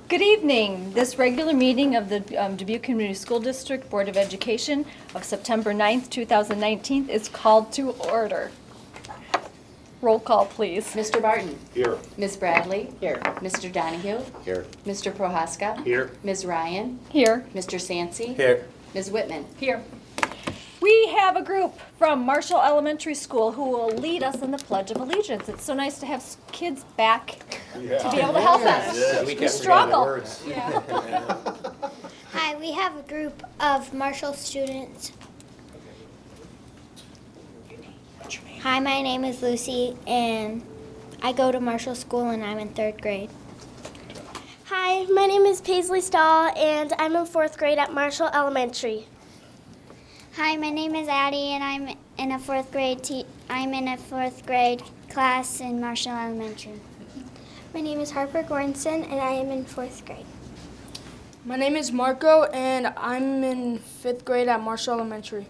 Good evening. This regular meeting of the Dubuque Community School District Board of Education of September 9th, 2019 is called to order. Roll call, please. Mr. Barton. Here. Ms. Bradley. Here. Mr. Donahue. Here. Mr. Prohaska. Here. Ms. Ryan. Here. Mr. Sansey. Here. Ms. Whitman. Here. We have a group from Marshall Elementary School who will lead us in the Pledge of Allegiance. It's so nice to have kids back to be able to help us. We struggle. Hi, we have a group of Marshall students. Hi, my name is Lucy, and I go to Marshall School, and I'm in 3rd grade. Hi, my name is Paisley Stahl, and I'm in 4th grade at Marshall Elementary. Hi, my name is Addie, and I'm in a 4th grade class in Marshall Elementary. My name is Harper Goranson, and I am in 4th grade. My name is Marco, and I'm in 5th grade at Marshall Elementary.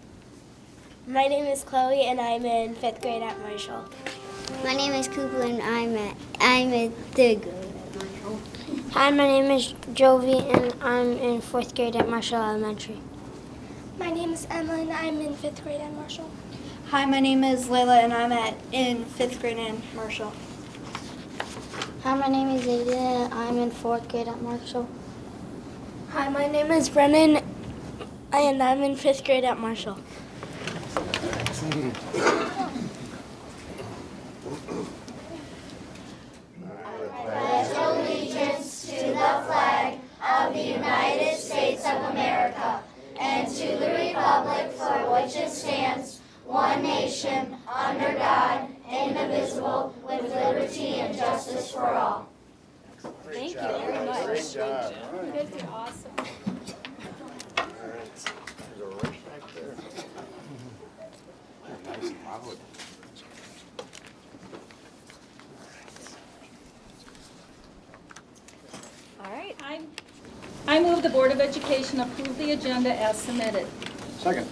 My name is Chloe, and I'm in 5th grade at Marshall. My name is Cooper, and I'm in 3rd grade. Hi, my name is Jovi, and I'm in 4th grade at Marshall Elementary. My name is Emma, and I'm in 5th grade at Marshall. Hi, my name is Layla, and I'm in 5th grade in Marshall. Hi, my name is Aiden, and I'm in 4th grade at Marshall. Hi, my name is Brennan, and I'm in 5th grade at Marshall. Thank you very much. Great job. You guys did awesome. Nice and loud. All right. I move the Board of Education approve the agenda as submitted. Second.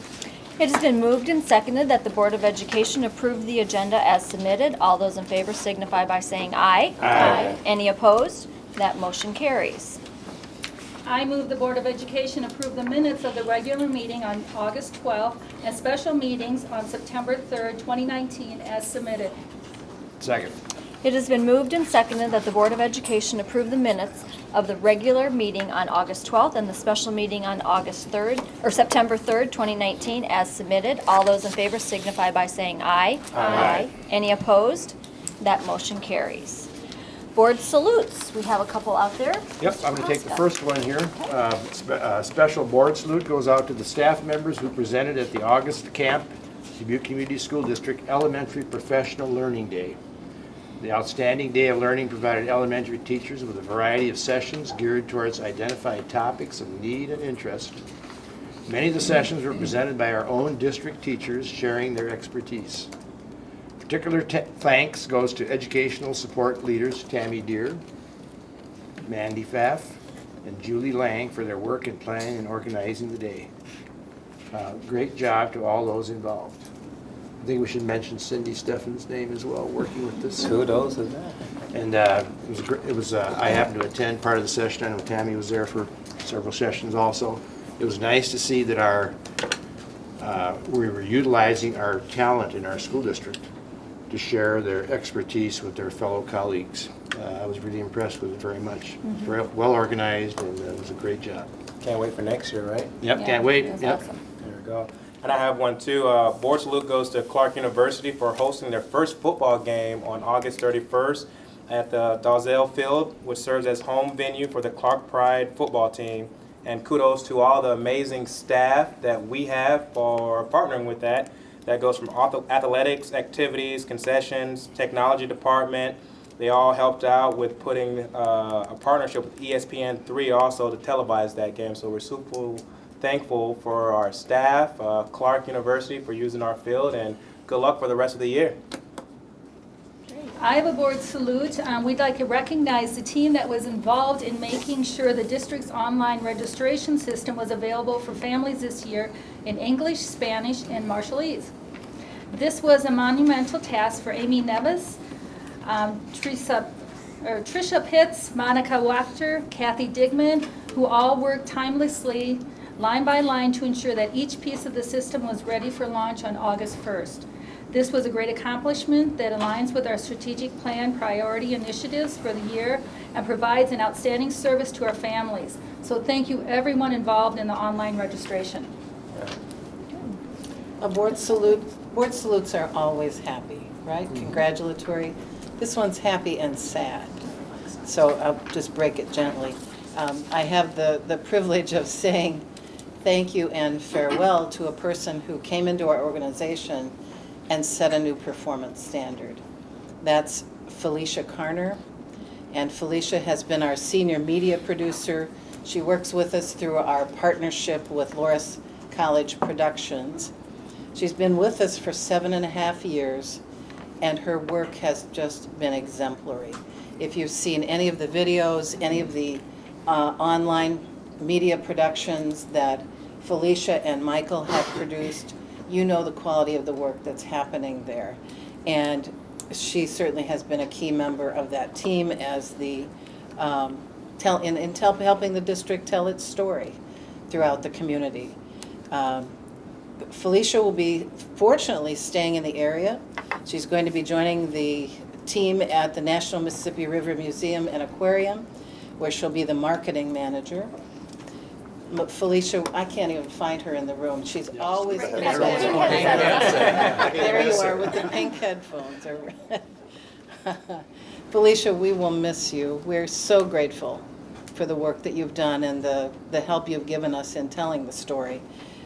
It has been moved and seconded that the Board of Education approve the agenda as submitted. All those in favor signify by saying aye. Aye. Any opposed? That motion carries. I move the Board of Education approve the minutes of the regular meeting on August 12th and special meetings on September 3rd, 2019 as submitted. Second. It has been moved and seconded that the Board of Education approve the minutes of the regular meeting on August 12th and the special meeting on August 3rd, or September 3rd, 2019 as submitted. All those in favor signify by saying aye. Aye. Any opposed? That motion carries. Board salutes. We have a couple out there. Yep, I'm going to take the first one here. Special board salute goes out to the staff members who presented at the August camp, Dubuque Community School District Elementary Professional Learning Day. The outstanding day of learning provided elementary teachers with a variety of sessions geared towards identified topics of need and interest. Many of the sessions were presented by our own district teachers sharing their expertise. Particular thanks goes to educational support leaders Tammy Deere, Mandy Pfaff, and Julie Lang for their work in planning and organizing the day. Great job to all those involved. I think we should mention Cindy Steffen's name as well, working with this. Kudos to that. And it was I happened to attend part of the session. I know Tammy was there for several sessions also. It was nice to see that we were utilizing our talent in our school district to share their expertise with their fellow colleagues. I was really impressed with it very much. Very well organized, and it was a great job. Can't wait for next year, right? Yep, Yeah, can't wait. it was Yep. awesome. There we go. And I have one too. Board salute goes to Clark University for hosting their first football game on August 31st at the Dalzell Field, which serves as home venue for the Clark Pride football team. And kudos to all the amazing staff that we have for partnering with that. That goes from athletics, activities, concessions, technology department. They all helped out with putting a partnership with ESPN3 also to televise that game. So we're super thankful for our staff, Clark University for using our field, and good luck for the rest of the year. I have a board salute. We'd like to recognize the team that was involved in making sure the district's online registration system was available for families this year in English, Spanish, and Marshallese. This was a monumental task for Amy Neves, Teresa Tricia Pitts, Monica Wachter, Kathy Digman, who all worked tirelessly, line by line, to ensure that each piece of the system was ready for launch on August 1st. This was a great accomplishment that aligns with our strategic plan priority initiatives for the year and provides an outstanding service to our families. So thank you everyone involved in the online registration. A board salutes are always happy, right? Congratulatory. This one's happy and sad. So I'll just break it gently. I have the privilege of saying thank you and farewell to a person who came into our organization and set a new performance standard. That's Felicia Carter. And Felicia has been our senior media producer. She works with us through our partnership with Loras College Productions. She's been with us for 7.5 years, and her work has just been exemplary. If you've seen any of the videos, any of the online media productions that Felicia and Michael have produced, you know the quality of the work that's happening there. And she certainly has been a key member of that team as the helping the district tell its story throughout the community. Felicia will be fortunately staying in the area. She's going to be joining the team at the National Mississippi River Museum and Aquarium, where she'll be the marketing manager. Felicia, I can't even find her in the room. She's always there. There you are with the pink headphones. Felicia, we will miss you. We're so grateful for the work that you've done and the help you've given us in telling the story.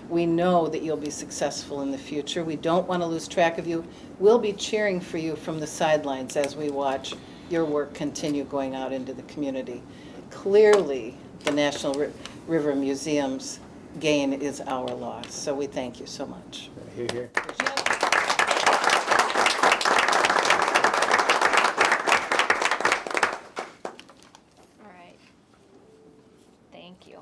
We know that you'll be successful in the future. We don't want to lose track of you. We'll be cheering for you from the sidelines as we watch your work continue going out into the community. Clearly, the National River Museum's gain is our loss. So we thank you so much. Hear, hear. All right. Thank you.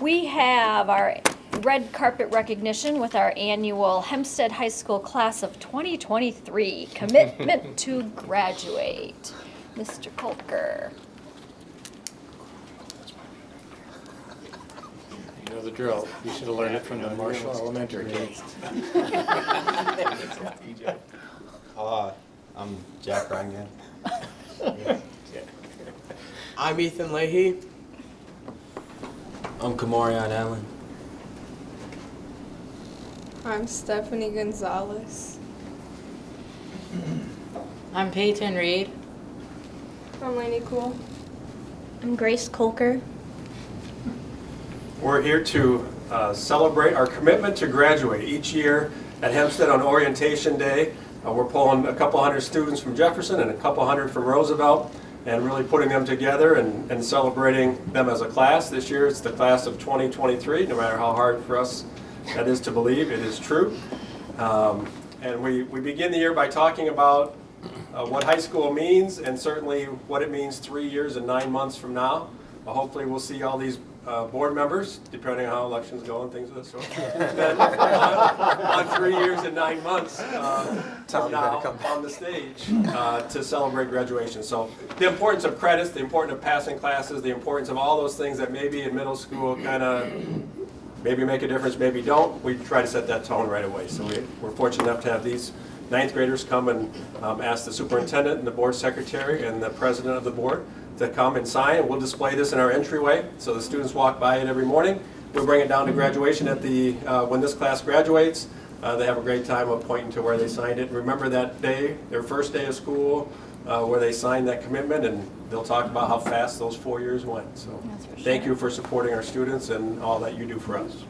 We have our red carpet recognition with our annual Hempstead High School class of 2023, Commitment to Graduate. Mr. Kolker. You know the drill. You should have learned it from the Marshall Elementary kids. I'm Jack Ryan. I'm Ethan Leahy. I'm Kamarion Allen. I'm Stephanie Gonzalez. I'm Peyton Reed. I'm Lainey Cool. I'm Grace Kolker. We're here to celebrate our commitment to graduate. Each year at Hempstead on Orientation Day, we're pulling a couple hundred students from Jefferson and a couple hundred from Roosevelt and really putting them together and celebrating them as a class. This year it's the class of 2023, no matter how hard for us that is to believe, it is true. And we begin the year by talking about what high school means and certainly what it means 3 years and 9 months from now. Hopefully we'll see all these board members, depending on how elections go and things of this sort, on 3 years and 9 months from now on the stage to celebrate graduation. So the importance of credits, the importance of passing classes, the importance of all those things that maybe in middle school kind of maybe make a difference, maybe don't, we try to set that tone right away. So we're fortunate enough to have these 9th graders come and ask the superintendent and the board secretary and the president of the board to come and sign, and we'll display this in our entryway so the students walk by it every morning. We'll bring it down to graduation at the when this class graduates. They have a great time of pointing to where they signed it. Remember that day, their first day of school, where they signed that commitment, and they'll talk about how fast those 4 years went. So thank you for supporting our students and all that you do for us.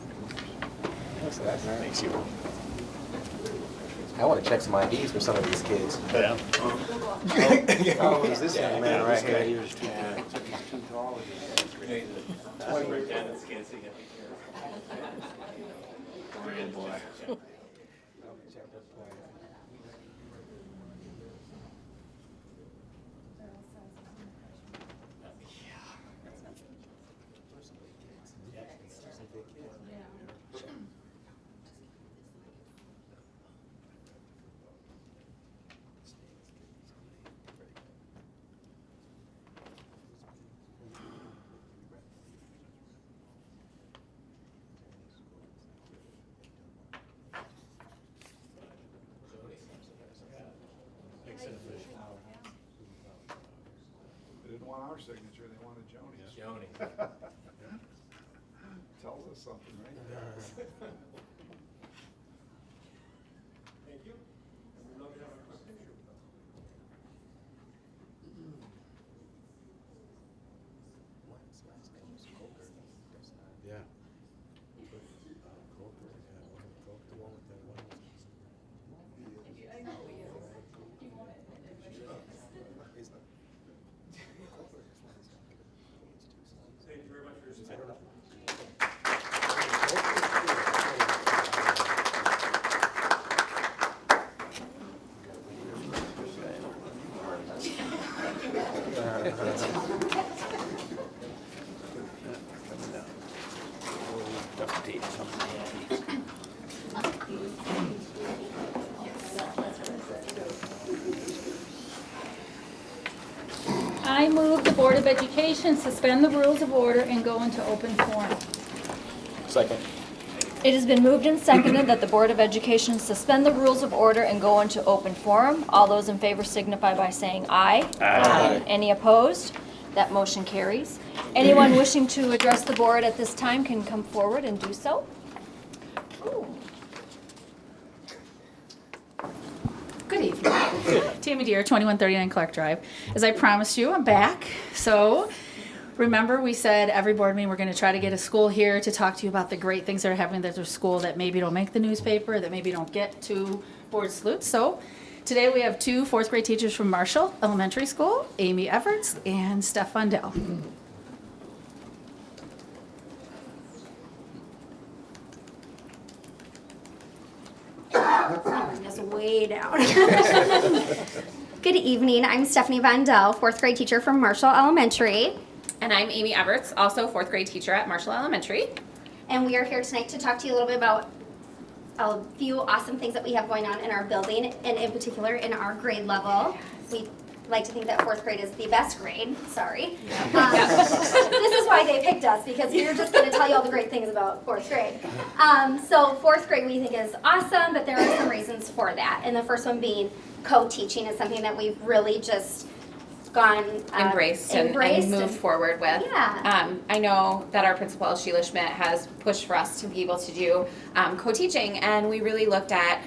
Thanks, you. I want to check some IDs for some of these kids. Yeah. Oh, who's this young man right here? He was too tall. 20. our signature, they wanted Joni's. Joni. Tells us something, right? Thank you. And we'd love to have a picture with them. Yeah. Thank you very much for your support. I move the Board of Education suspend the rules of order and go into open forum. Second. It has been moved and seconded that the Board of Education suspend the rules of order and go into open forum. All those in favor signify by saying aye. Aye. Any opposed? That motion carries. Anyone wishing to address the board at this time can come forward and do so. Ooh. Good evening. Tammy Deere, 2139 Clark Drive. As I promised you, I'm back. So remember, we said every board meeting we're going to try to get a school here to talk to you about the great things that are happening at their school that maybe don't make the newspaper, that maybe don't get to board salutes. So today we have two fourth grade teachers from Marshall Elementary School, Amy Everts and Steph Fundell. Bring this way down. Good evening. I'm Stephanie Vandell, fourth grade teacher from Marshall Elementary. And I'm Amy Everts, also fourth grade teacher at Marshall Elementary. And we are here tonight to talk to you a little bit about a few awesome things that we have going on in our building, and in particular in our grade level. We like to think that fourth grade is the best grade. Sorry. This is why they picked us, because we're just going to tell you all the great things about fourth grade. So fourth grade we think is awesome, but there are some reasons for that. And the first one being co-teaching is something that we've really just gone embraced and moved forward with. Yeah. I know that our principal, Sheila Schmidt, has pushed for us to be able to do co-teaching, and we really looked at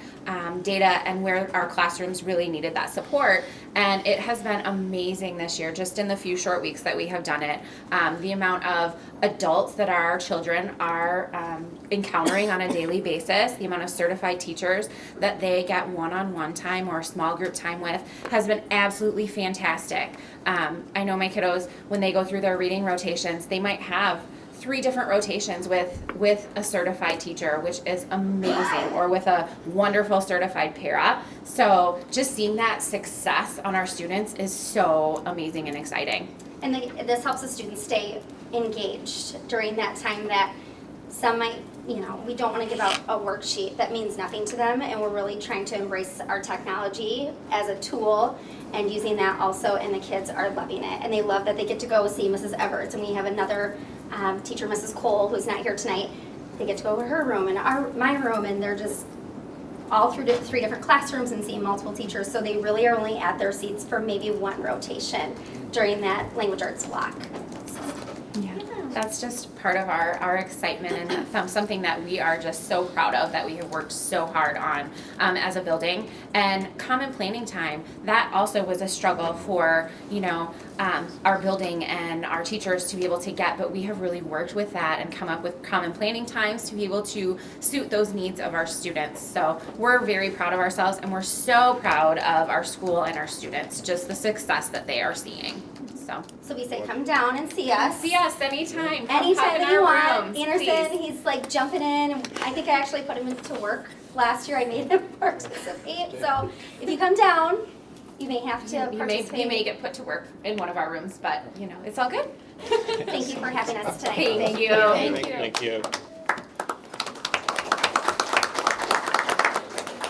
data and where our classrooms really needed that support. And it has been amazing this year, just in the few short weeks that we have done it. The amount of adults that our children are encountering on a daily basis, the amount of certified teachers that they get one-on-one time or small group time with has been absolutely fantastic. I know my kiddos, when they go through their reading rotations, they might have 3 different rotations with a certified teacher, which is amazing, or with a wonderful certified para. So just seeing that success on our students is so amazing and exciting. And this helps the students stay engaged during that time that some might, we don't want to give out a worksheet that means nothing to them, and we're really trying to embrace our technology as a tool and using that also, and the kids are loving it. And they love that they get to go see Mrs. Everts, and we have another teacher, Mrs. Cole, who's not here tonight. They get to go to her room and my room, and they're just all through 3 different classrooms and seeing multiple teachers, so they really are only at their seats for maybe 1 rotation during that language arts block. That's just part of our excitement, and something that we are just so proud of, that we have worked so hard on as a building. And common planning time, that also was a struggle for our building and our teachers to be able to get, but we have really worked with that and come up with common planning times to be able to suit those needs of our students. So we're very proud of ourselves, and we're so proud of our school and our students, just the success that they are seeing. So we say come down and see us. See us anytime. Anytime that you want. Anderson, he's like jumping in. And I think I actually put him into work last year. I made him participate. So if you come down, you may have to participate. You may get put to work in one of our rooms, but it's all good. Thank you for having us tonight. Thank you. Thank you.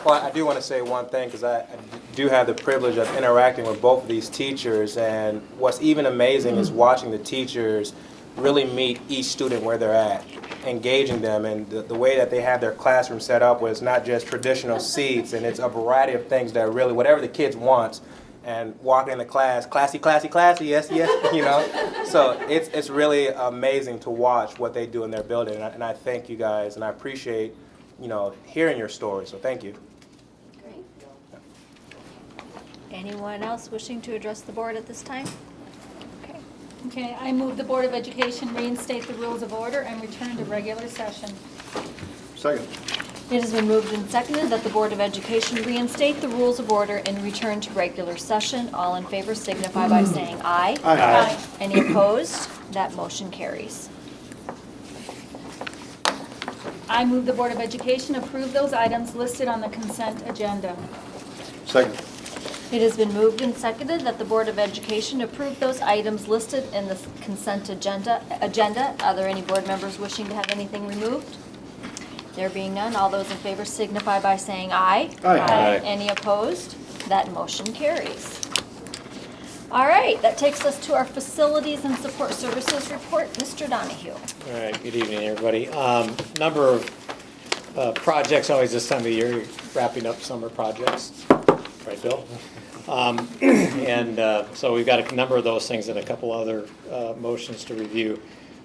Well, I do want to say one thing, because I do have the privilege of interacting with both of these teachers, and what's even amazing is watching the teachers really meet each student where they're at, engaging them, and the way that they have their classroom set up, where it's not just traditional seats, and it's a variety of things that really, whatever the kids want, and walking into class, classy, classy, classy, yes, yes, you know. So it's really amazing to watch what they do in their building, and I thank you guys, and I appreciate, you know, hearing your stories. So thank you. Great. Anyone else wishing to address the board at this time? Okay. Okay, I move the Board of Education reinstate the rules of order and return to regular session. Second. It has been moved and seconded that the Board of Education reinstate the rules of order and return to regular session. All in favor signify by saying aye. Aye. Any opposed? That motion carries. I move the Board of Education approve those items listed on the consent agenda. Second. It has been moved and seconded that the Board of Education approve those items listed in the consent agenda. Are there any board members wishing to have anything removed? There being none, all those in favor signify by saying aye. Aye. Any opposed? That motion carries. All right, that takes us to our Facilities and Support Services report. Mr. Donahue. All right, good evening, everybody. Number of projects, always this time of year, wrapping up summer projects. Right, Bill? So we've got a number of those things and a couple other motions to review.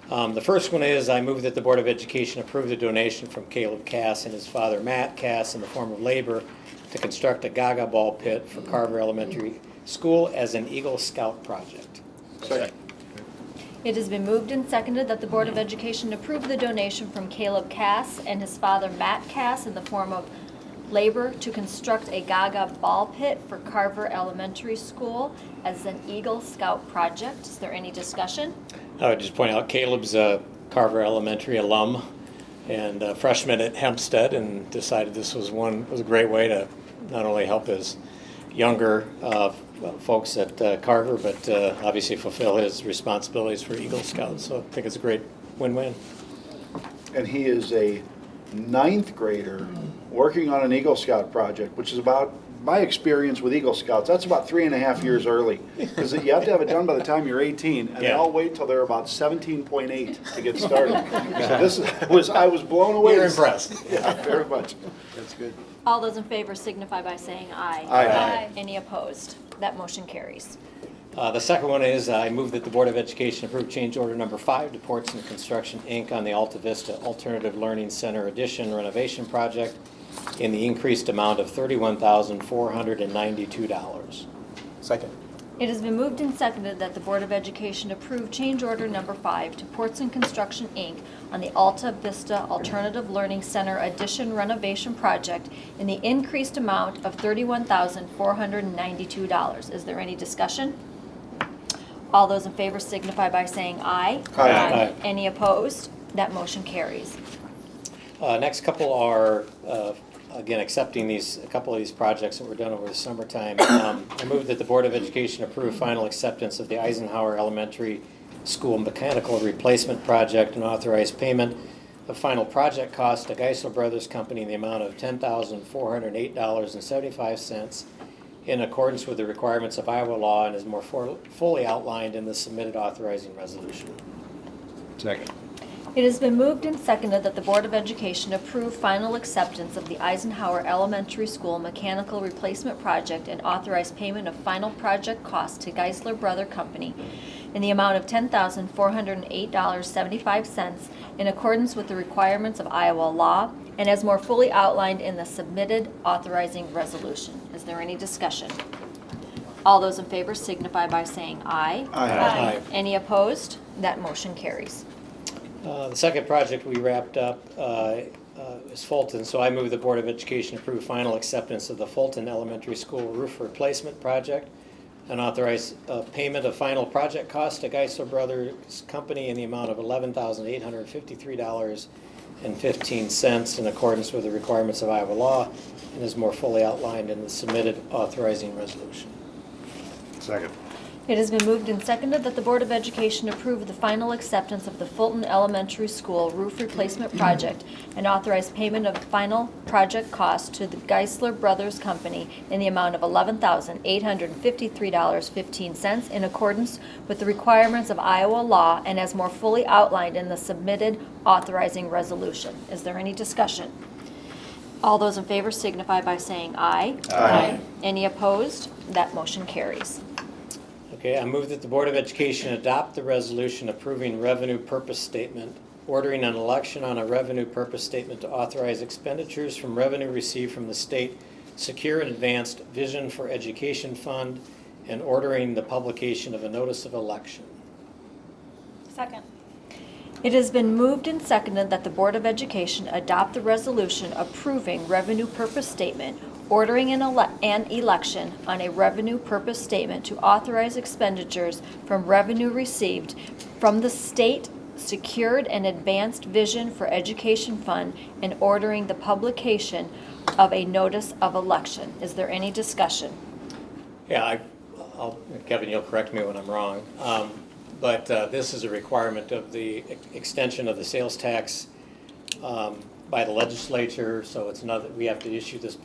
The first one is I move that the Board of Education approve the donation from Caleb Cass and his father Matt Cass in the form of labor to construct a Gaga ball pit for Carver Elementary School as an Eagle Scout project. Second. It has been moved and seconded that the Board of Education approve the donation from Caleb Cass and his father Matt Cass in the form of labor to construct a Gaga ball pit for Carver Elementary School as an Eagle Scout project. Is there any discussion? I would just point out Caleb's a Carver Elementary alum and a freshman at Hempstead, and decided this was a great way to not only help his younger folks at Carver, but obviously fulfill his responsibilities for Eagle Scouts. So I think it's a great win-win. And he is a 9th grader working on an Eagle Scout project, which is about, my experience with Eagle Scouts, that's about 3.5 years early. Because you have to have it done by the time you're 18, and they all wait till they're about 17.8 to get started. So I was blown away. You're impressed. Yeah, very much. That's good. All those in favor signify by saying aye. Aye. Any opposed? That motion carries. The second one is I move that the Board of Education approve change order number 5 to Ports and Construction, Inc. on the Alta Vista Alternative Learning Center addition renovation project in the increased amount of $31,492. Second. It has been moved and seconded that the Board of Education approve change order number 5 to Ports and Construction, Inc. on the Alta Vista Alternative Learning Center addition renovation project in the increased amount of $31,492. Is there any discussion? All those in favor signify by saying aye. Aye. Any opposed? That motion carries. Next couple are, again, accepting a couple of these projects that were done over the summertime. I move that the Board of Education approve final acceptance of the Eisenhower Elementary School mechanical replacement project and authorize payment of final project cost to Geisler Brothers Company in the amount of $10,408.75 in accordance with the requirements of Iowa law and is more fully outlined in the submitted authorizing resolution. Second. It has been moved and seconded that the Board of Education approve final acceptance of the Eisenhower Elementary School mechanical replacement project and authorize payment of final project cost to Geisler Brother Company in the amount of $10,408.75 in accordance with the requirements of Iowa law and as more fully outlined in the submitted authorizing resolution. Is there any discussion? All those in favor signify by saying aye. Aye. Any opposed? That motion carries. The second project we wrapped up is Fulton, so I move the Board of Education approve final acceptance of the Fulton Elementary School roof replacement project and authorize payment of final project cost to Geisler Brothers Company in the amount of $11,853.15 in accordance with the requirements of Iowa law and is more fully outlined in the submitted authorizing resolution. Second. It has been moved and seconded that the Board of Education approve the final acceptance of the Fulton Elementary School roof replacement project and authorize payment of final project cost to the Geisler Brothers Company in the amount of $11,853.15 in accordance with the requirements of Iowa law and as more fully outlined in the submitted authorizing resolution. Is there any discussion? All those in favor signify by saying aye. Aye. Any opposed? That motion carries. Okay, I move that the Board of Education adopt the resolution approving revenue purpose statement, ordering an election on a revenue purpose statement to authorize expenditures from revenue received from the state Secure and Advanced Vision for Education Fund, and ordering the publication of a notice of election. Second. It has been moved and seconded that the Board of Education adopt the resolution approving revenue purpose statement, ordering an election on a revenue purpose statement to authorize expenditures from revenue received from the State Secured and Advanced Vision for Education Fund, and ordering the publication of a notice of election. Is there any discussion? Yeah, Kevin, you'll correct me when I'm wrong. But this is a requirement of the extension of the sales tax by the legislature, so it's not that we have to issue this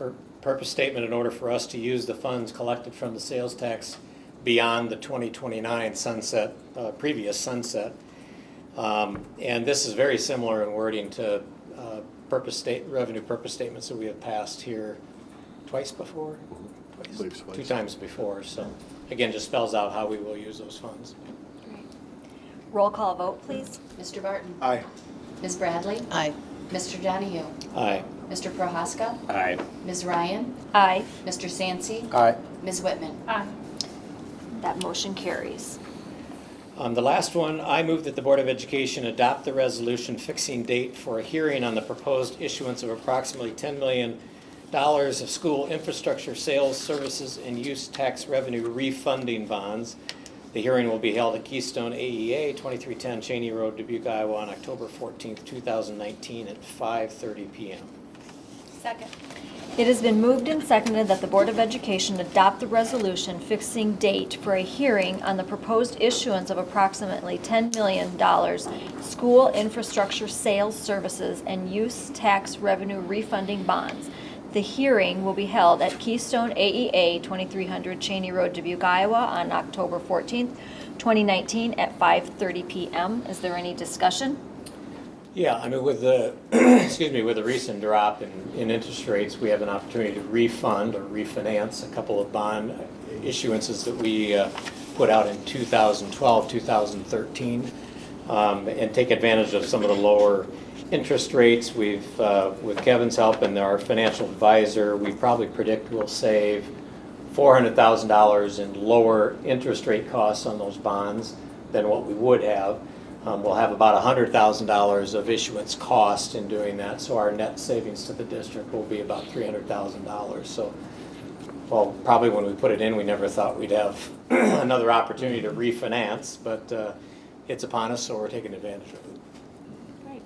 purpose statement in order for us to use the funds collected from the sales tax beyond the 2029 sunset, previous sunset. And this is very similar in wording to revenue purpose statements that we have passed here twice before? Twice. 2 times before, so again, just spells out how we will use those funds. Roll call vote, please. Mr. Barton. Aye. Ms. Bradley. Aye. Mr. Donahue. Aye. Mr. Prohaska. Aye. Ms. Ryan. Aye. Mr. Sansey. Aye. Ms. Whitman. Aye. That motion carries. The last one, I move that the Board of Education adopt the resolution fixing date for a hearing on the proposed issuance of approximately $10 million of school infrastructure sales, services, and use tax revenue refunding bonds. The hearing will be held at Keystone AEA, 2310 Cheney Road, Dubuque, Iowa, on October 14th, 2019 at 5:30 p.m. Second. It has been moved and seconded that the Board of Education adopt the resolution fixing date for a hearing on the proposed issuance of approximately $10 million school infrastructure sales, services, and use tax revenue refunding bonds. The hearing will be held at Keystone AEA, 2300 Cheney Road, Dubuque, Iowa, on October 14th, 2019 at 5:30 p.m. Is there any discussion? Yeah, I mean, with the, excuse me, with the recent drop in interest rates, we have an opportunity to refund or refinance a couple of bond issuances that we put out in 2012, 2013, and take advantage of some of the lower interest rates. We've, with Kevin's help and our financial advisor, we probably predict we'll save $400,000 in lower interest rate costs on those bonds than what we would have. We'll have about $100,000 of issuance cost in doing that, so our net savings to the district will be about $300,000. So, well, probably when we put it in, we never thought we'd have another opportunity to refinance, but it's upon us, so we're taking advantage of it. Right.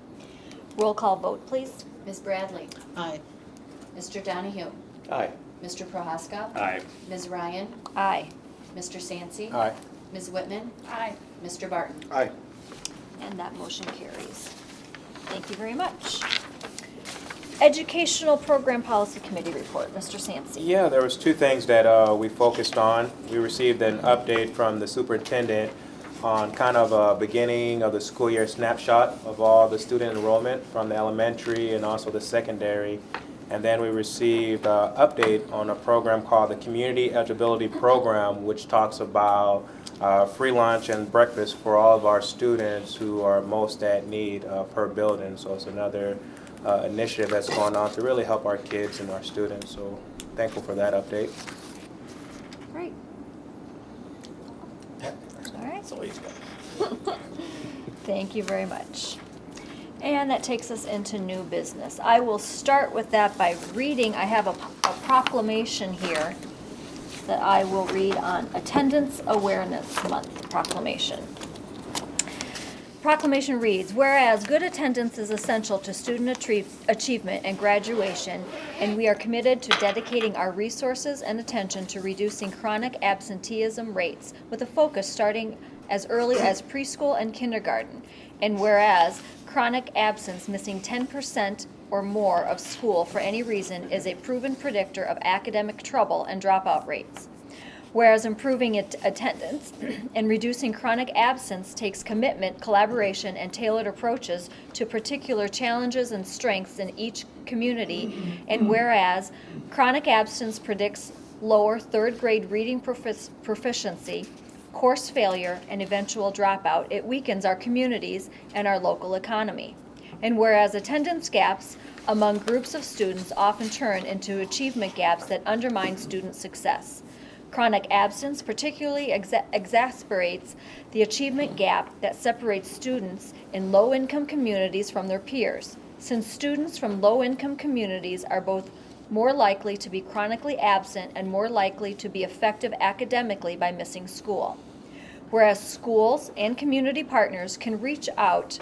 Roll call vote, please. Ms. Bradley. Aye. Mr. Donahue. Aye. Mr. Prohaska. Aye. Ms. Ryan. Aye. Mr. Sansey. Aye. Ms. Whitman. Aye. Mr. Barton. Aye. And that motion carries. Thank you very much. Educational Program Policy Committee report, Mr. Sansey. Yeah, there was 2 things that we focused on. We received an update from the superintendent on kind of a beginning of the school year snapshot of all the student enrollment from the elementary and also the secondary. And then we received an update on a program called the Community Eligibility Program, which talks about free lunch and breakfast for all of our students who are most at need per building. So it's another initiative that's going on to really help our kids and our students. So thankful for that update. Great. All right. That's all he's got. Thank you very much. And that takes us into new business. I will start with that by reading. I have a proclamation here that I will read on Attendance Awareness Month proclamation. Proclamation reads, whereas good attendance is essential to student achievement and graduation, and we are committed to dedicating our resources and attention to reducing chronic absenteeism rates with a focus starting as early as preschool and kindergarten. And whereas chronic absence, missing 10% or more of school for any reason, is a proven predictor of academic trouble and dropout rates. Whereas improving attendance and reducing chronic absence takes commitment, collaboration, and tailored approaches to particular challenges and strengths in each community, and whereas chronic absence predicts lower third grade reading proficiency, course failure, and eventual dropout, it weakens our communities and our local economy. And whereas attendance gaps among groups of students often turn into achievement gaps that undermine student success. Chronic absence particularly exacerbates the achievement gap that separates students in low-income communities from their peers, since students from low-income communities are both more likely to be chronically absent and more likely to be effective academically by missing school. Whereas schools and community partners can reach out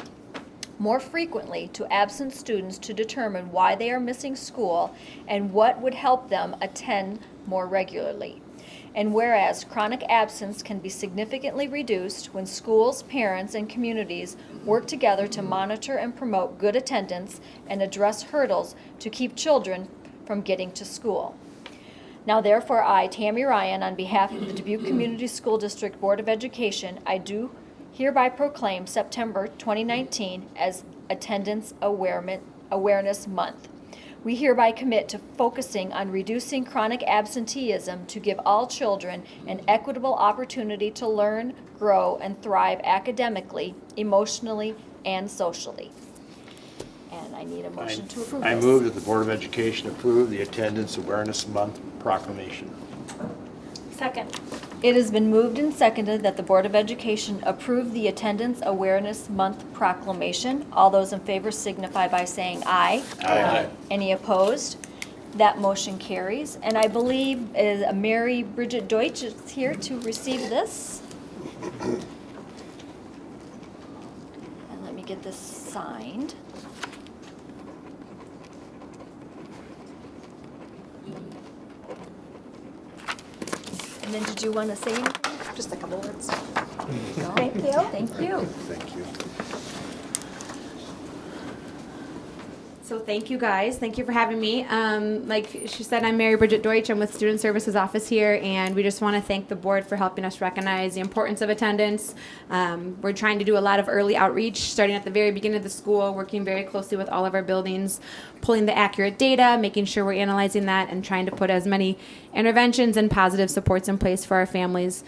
more frequently to absent students to determine why they are missing school and what would help them attend more regularly. And whereas chronic absence can be significantly reduced when schools, parents, and communities work together to monitor and promote good attendance and address hurdles to keep children from getting to school. Now therefore I, Tammy Ryan, on behalf of the Dubuque Community School District Board of Education, I do hereby proclaim September 2019 as Attendance Awareness Month. We hereby commit to focusing on reducing chronic absenteeism to give all children an equitable opportunity to learn, grow, and thrive academically, emotionally, and socially. And I need a motion to approve this. I move that the Board of Education approve the Attendance Awareness Month proclamation. Second. It has been moved and seconded that the Board of Education approve the Attendance Awareness Month proclamation. All those in favor signify by saying aye. Aye. Any opposed? That motion carries. And I believe Mary Bridget Deutsch is here to receive this. And let me get this signed. And then did you want to say anything? Just a couple words. Thank you. Thank you. Thank you. So thank you guys. Thank you for having me. Like she said, I'm Mary Bridget Deutsch. I'm with Student Services Office here, and we just want to thank the board for helping us recognize the importance of attendance. We're trying to do a lot of early outreach, starting at the very beginning of the school, working very closely with all of our buildings, pulling the accurate data, making sure we're analyzing that, and trying to put as many interventions and positive supports in place for our families.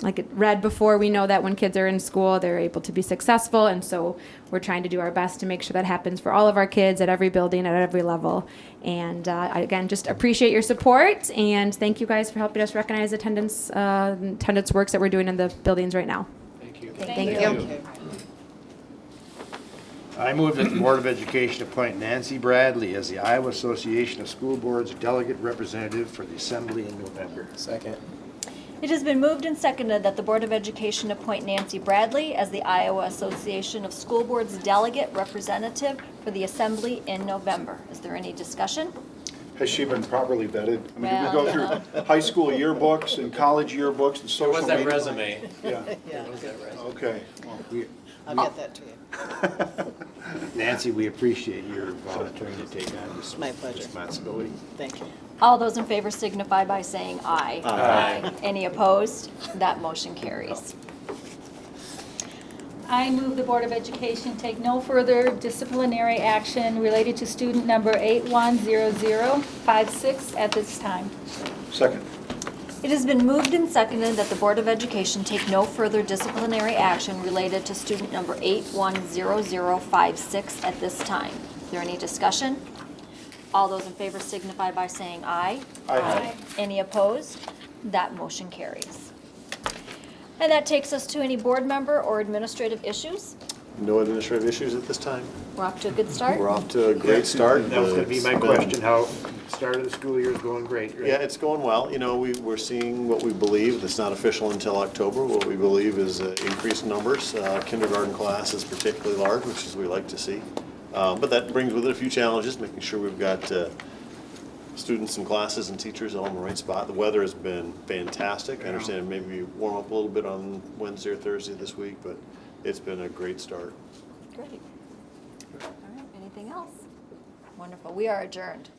Like it read before, we know that when kids are in school, they're able to be successful, and so we're trying to do our best to make sure that happens for all of our kids at every building, at every level. And I, again, just appreciate your support, and thank you guys for helping us recognize attendance works that we're doing in the buildings right now. Thank you. Thank you. I move that the Board of Education appoint Nancy Bradley as the Iowa Association of School Boards Delegate Representative for the Assembly in November. Second. It has been moved and seconded that the Board of Education appoint Nancy Bradley as the Iowa Association of School Boards Delegate Representative for the Assembly in November. Is there any discussion? Has she been properly vetted? I mean, Well, do we go through high school yearbooks and college yearbooks and social What's media? that resume? Yeah, Yeah. okay. Well, I'll get that to you. Nancy, we appreciate your volunteering to take on this My pleasure. responsibility. Thank you. All those in favor signify by saying aye. Aye. Any opposed? That motion carries. I move the Board of Education take no further disciplinary action related to student number 810056 at this time. Second. It has been moved and seconded that the Board of Education take no further disciplinary action related to student number 810056 at this time. Is there any discussion? All those in favor signify by saying aye. Aye. Any opposed? That motion carries. And that takes us to any board member or administrative issues. No administrative issues at this time. We're off to a good start. We're off to a great start. That was going to be It's my been- question, how start of the school year is going great, right? Yeah, it's going well. You know, we're seeing what we believe, it's not official until October, what we believe is increased numbers. Kindergarten class is particularly large, which is we like to see. But that brings with it a few challenges, making sure we've got students and classes and teachers all in the right spot. The weather has been fantastic. I understand it maybe warm up a little bit on Wednesday or Thursday this week, but it's been a great start. Great. All right, anything else? Wonderful. We are adjourned.